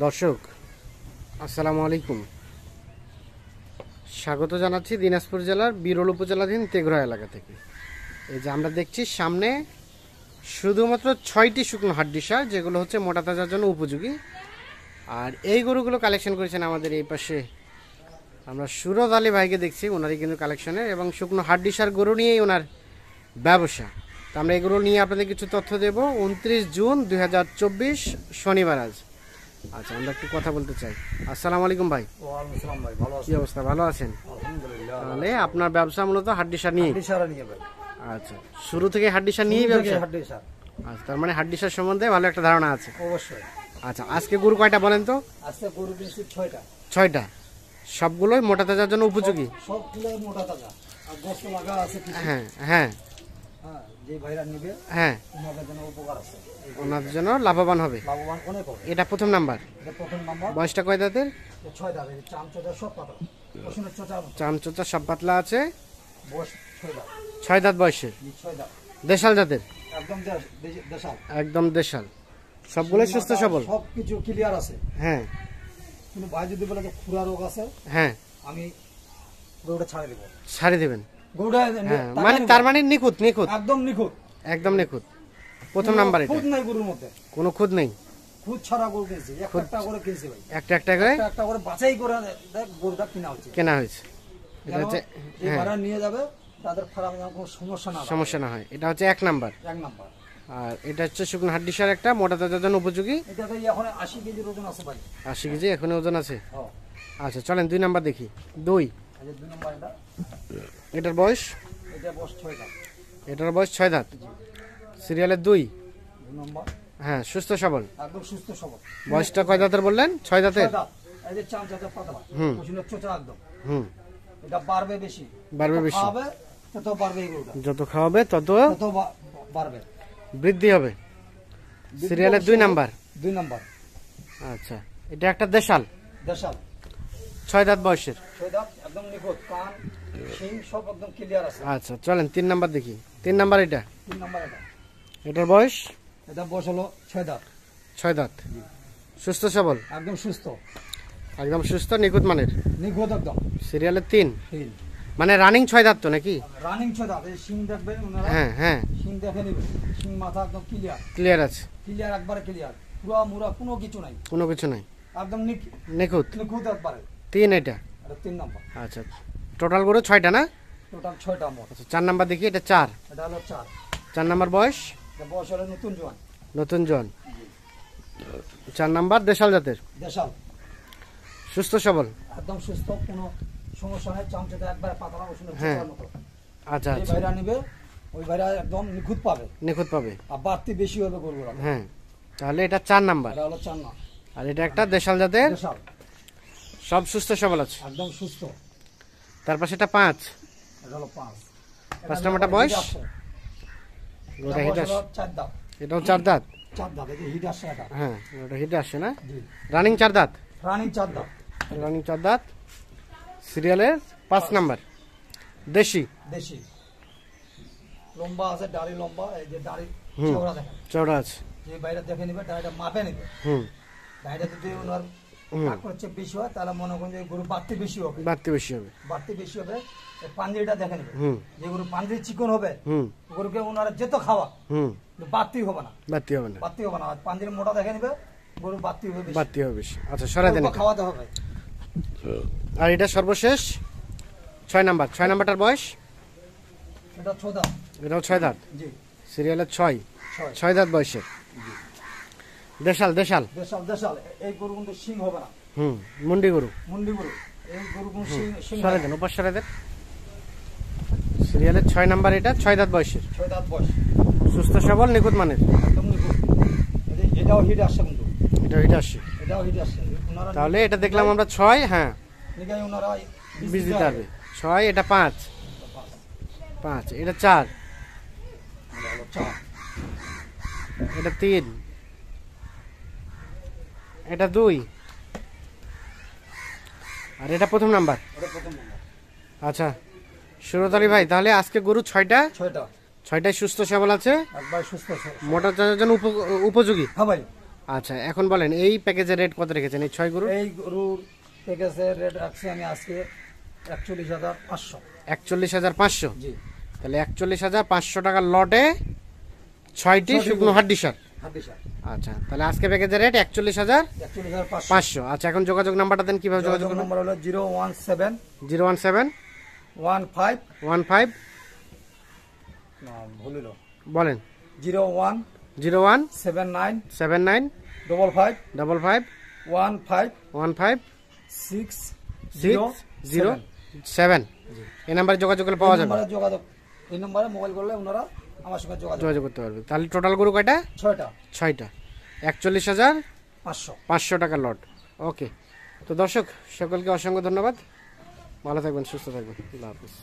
দর্শক আসসালামু আলাইকুম, স্বাগত জানাচ্ছি দিনাজপুর জেলার বিরল উপজেলাধীন তেঘরা এলাকা থেকে। এই যে আমরা দেখছি সামনে শুধুমাত্র 6টি শুকনো হাড্ডি সার, যেগুলো হচ্ছে মোটা তাজার জন্য উপযোগী। আর এই গরুগুলো কালেকশন করেছেন আমাদের এই পাশে আমরা সুরজ আলী ভাইকে দেখছি, ওনারই কিন্তু কালেকশনের এবং শুকনো হাড্ডি সার গরু নিয়েই ওনার ব্যবসা। তো আমরা এগুলো নিয়ে আপনাদের কিছু তথ্য দেব। 29 জুন 2024 শনিবার আজ। আচ্ছা, আমরা একটু কথা বলতে চাই। আসসালামু আলাইকুম ভাই। ওয়ালাইকুম আসসালাম ভাই, ভালো আছেন? কি অবস্থা, ভালো আছেন? আলহামদুলিল্লাহ। তাহলে আপনার ব্যবসা মূলত হাড্ডি সার নিয়ে? হাড্ডি সারা নিয়ে ভাই। আচ্ছা, শুরু থেকে হাড্ডি সার নিয়েই ব্যবসা? হাড্ডি সার। আচ্ছা, তার মানে হাড্ডি সার সম্বন্ধে ভালো একটা ধারণা আছে। অবশ্যই। আচ্ছা, আজকে গরু কয়টা বলেন তো? আজকে গরু কিনছি 6টা। 6টা। সবগুলোই মোটা তাজার জন্য উপযোগী? সবগুলো মোটা তাজা। আর গোশত লাগা আছে কিছু। হ্যাঁ হ্যাঁ হ্যাঁ, যে ভাইরা নিবে হ্যাঁ, ওনাদের জন্য উপকার আছে। ওনার জন্য লাভবান হবে। লাভবান অনেক হবে। এটা প্রথম নাম্বার। এটা প্রথম নাম্বার। বয়সটা কয় দাঁতের? 6টা। এই চামচটা সব পাতা। রসুনের চোচা চামচোচা সব পাতলা আছে। বয়স 6টা। 6 দাঁত বয়সের। 6টা। দেশাল জাতের? একদম দেশাল। একদম দেশাল। সবগুলোই সুস্থ সবল? সবকিছু ক্লিয়ার আছে। হ্যাঁ। কিন্তু ভাই যদি বলে যে খুরা রোগ আছে, হ্যাঁ, আমি গরুটা ছাড়ে দেব। ছাড়ে দেবেন? গরুটা হ্যাঁ, মানে তার মানে নিখুঁত? নিখুঁত, একদম নিখুঁত। একদম নিখুঁত। প্রথম নাম্বার। এটা খুদ নাই গরুর মধ্যে, কোনো খুঁত নেই? খুদ ছাড়া গরু কিনছি, একটা করে কিনছি ভাই। একটা একটা করে একটা করে বাছাই করে দেখ গরুটা কিনা হচ্ছে। কেনা হয়েছে। এটা হচ্ছে এই ভাড়া নিয়ে যাবে, তাদের ফার্মে যেন কোনো সমস্যা না হয়। সমস্যা না হয়। এটা হচ্ছে 1 নাম্বার। 1 নাম্বার। আর এটা হচ্ছে শুকনো হাড্ডি সার, একটা মোটা তাজার জন্য উপযোগী। এটাতে এখন 80 কেজির ওজন আছে ভাই। 80 কেজি এখনো ওজন আছে? হ্যাঁ। আচ্ছা, চলেন 2 নাম্বার দেখি। 2। এই যে 2 নাম্বার। এটার বয়স? এটা বয়স 6টা। এটার বয়স 6 দাঁত। সিরিয়ালের 2। 2 নাম্বার। হ্যাঁ, সুস্থ সবল। একদম সুস্থ সবল। বয়সটা কয় দাঁতের বললেন? 6 দাঁতের। 6 দাঁত। এই যে চামচা পাতলা। রসুনের চোচা একদম। হুম। এটা বাড়বে বেশি। বাড়বে বেশি? খাবে তত বাড়বে এই গরুটা। যত খাওয়াবে তত বাড়বে, বৃদ্ধি হবে। সিরিয়ালের 2 নাম্বার। 2 নাম্বার। আচ্ছা, এটা একটা দেশাল। দেশাল। 6 দাঁত বয়সের। 6 দাঁত, একদম নিখুঁত। কান শিং সব একদম ক্লিয়ার আছে। আচ্ছা, চলেন 3 নাম্বার দেখি। 3 নাম্বার এটা? 3 নাম্বার এটা। এটার বয়স? এটা বয়স হলো 6 দাঁত। 6 দাঁত। সুস্থ সবল? একদম সুস্থ, একদম সুস্থ, নিখুঁত মানের। নিখুঁত একদম। সিরিয়ালের 3। 3 মানে রানিং 6 দাঁত তো নাকি? রানিং 6 দাঁত। এই শিং দেখবেন ওনারা। হ্যাঁ হ্যাঁ, শিং দেখে নেবেন। শিং মাথা একদম ক্লিয়ার। ক্লিয়ার আছে? ক্লিয়ার, একবারে ক্লিয়ার। পুরা মুরা কোনো কিছু নাই। কোনো কিছু নাই, একদম নিখুঁত। নিখুঁত একবারে। 3 এটা? এটা 3 নাম্বার। আচ্ছা, টোটাল গরু 6টা না? টোটাল 6টা মোট। আচ্ছা, 4 নাম্বার দেখি। এটা 4। এটা হলো 4। 4 নাম্বার বয়স? এটা বয়স হলো নতুন জোয়ান। নতুন জন। 4 নাম্বার দেশাল জাতের? দেশাল। সুস্থ সবল? একদম সুস্থ, কোনো সমস্যা নাই। চামচাটা একবারে পাতলা, রসুনের হ্যাঁ। চোচার মতো। আচ্ছা এই আচ্ছা, ভাইরা নিবে, ওই ভাইরা একদম নিখুঁত পাবে। নিখুঁত পাবে। আর বাড়তি বেশি হবে গরুগুলো। হ্যাঁ, তাহলে এটা 4 নাম্বার। এটা হলো 4 না। আর এটা একটা দেশাল জাতের, দেশাল। সব সুস্থ সবল আছে। একদম সুস্থ। তার পাশে এটা 5। এটা হলো 5। 5 নাম্বারটা বয়স? এটা হিট বয়স আসে? হলো 4 দাঁত। এটাও 4 দাঁত? 4 দাঁত। এই যে হিট আসছে এটা। হ্যাঁ, ওটা হিটে আসে না? জি। রানিং 4 দাঁত? রানিং 4 দাঁত। রানিং 4 দাঁত। সিরিয়ালের 5 নাম্বার। দেশি? দেশি। লম্বা আছে, দাড়ি লম্বা। এই যে দাড়ি চওড়া দেখেন। চওড়া আছে। যে বাইরে দেখে নিবে, দাড়িটা মাপে নিবে। হুম। বাইরে যদি ওনার করছে বেশি হয়, তাহলে মনে করেন যে গরু বাড়তি বেশি হবে। বাড়তি বেশি হবে? বাড়তি বেশি হবে। এই পাঞ্জিটা দেখে নিবে। হুম। যে গরু পাঞ্জি চিকন হবে, হুম। গরুকে ওনারা যেত খাওয়া, হুম। বাড়তি হবে না। বাড়তি হবে না? বাড়তি হবে না। আর পাঞ্জির মোটা দেখে নিবে, গরু বাড়তি হবে বেশি। বাড়তি হবে বেশি। আচ্ছা, সরাই দেন অল্প এটা। খাওয়াতে হবে। আর এটা সর্বশেষ 6 নাম্বার। 6 নাম্বারটার বয়স? এটা 6 দাঁত। এটাও 6 দাঁত? জি। সিরিয়ালের 6। 6। 6 দাঁত বয়সের। দেশাল? দেশাল? দেশাল। দেশাল। এই গরু কিন্তু শিং হবে না। হুম। মুন্ডি গরু? মুন্ডি গরু। এই গরু কিন্তু শিং সরাই দেন, উপর সরাই দেন। সিরিয়ালের 6 নাম্বার। এটা 6 দাঁত বয়সের? 6 দাঁত বয়স। সুস্থ সবল, নিখুঁত মানের? একদম নিখুঁত। এটাও হিট আসছে কিন্তু। এটা হিট আসছে? এটাও হিট আসছে। ওনারা তাহলে এটা দেখলাম আমরা 6। হ্যাঁ, নিগাই ওনারা বীজ দিতে পারবে। 6। এটা 5। 5। এটা 4। এটা হলো 4। এটা 3। এটা 2। আর এটা প্রথম নাম্বার। এটা প্রথম নাম্বার। আচ্ছা সুরজ আলী ভাই, তাহলে আজকে গরু 6টা? 6টা। 6টাই সুস্থ সবল আছে, একবার সুস্থ। মোটা চাষের জন্য উপযোগী। হ্যাঁ ভাই, আচ্ছা, এখন বলেন এই প্যাকেজের রেট কত রেখেছেন এই 6 গরুর? এই গরুর প্যাকেজের রেট রাখছি আমি আজকে 41,500। 41,500। জি, তাহলে 41,500 টাকার লটে 6টি শুকনো হাড্ডি সার। হাড্ডি সার। আচ্ছা, তাহলে আজকে প্যাকেজের রেট 41,500। 41,500। আচ্ছা, এখন যোগাযোগ নাম্বারটা দেন, কিভাবে যোগাযোগ যোগাযোগ করবেন? নম্বর হলো 017 017 15 15 না ভুল হলো, বলেন 01 01 79 79 55 55 15 15 607। 607। এই নাম্বারে যোগাযোগ করলে পাওয়া যাবে, এই নম্বরে মোবাইল করলে ওনারা আমার সঙ্গে যোগাযোগ করতে পারবে। তাহলে টোটাল গরু কয়টা? 6টা। 6টা, 41,500 500। টাকার লট। ওকে, তো দর্শক সকলকে অসংখ্য ধন্যবাদ, ভালো থাকবেন, সুস্থ থাকবেন, আল্লাহ হাফিজ।